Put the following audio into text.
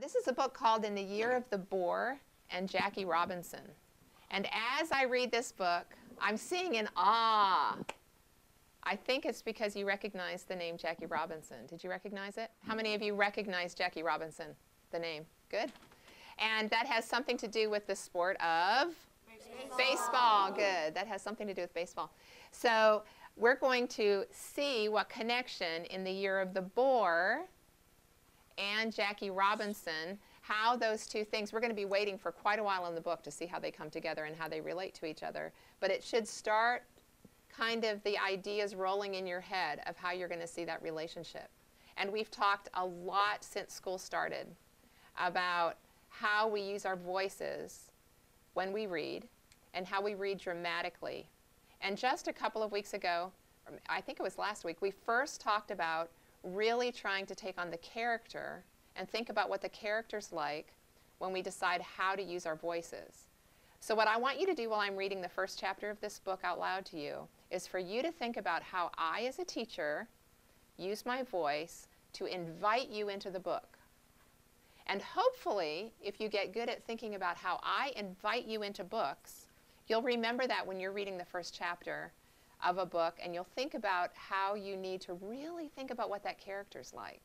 This is a book called In the Year of the Boar and Jackie Robinson. And as I read this book, I'm seeing in awe. I think it's because you recognize the name Jackie Robinson. Did you recognize it? How many of you recognize Jackie Robinson, the name? Good. And that has something to do with the sport of? Baseball. Good. That has something to do with baseball. So we're going to see what connection in the Year of the Boar and Jackie Robinson, how those two things, we're going to be waiting for quite a while in the book to see how they come together and how they relate to each other. But it should start kind of the ideas rolling in your head of how you're going to see that relationship. And we've talked a lot since school started about how we use our voices when we read and how we read dramatically. And just a couple of weeks ago, I think it was last week, we first talked about really trying to take on the character and think about what the character's like when we decide how to use our voices. So what I want you to do while I'm reading the first chapter of this book out loud to you is for you to think about how I, as a teacher, use my voice to invite you into the book. And hopefully, if you get good at thinking about how I invite you into books, you'll remember that when you're reading the first chapter of a book, and you'll think about how you need to really think about what that character's like.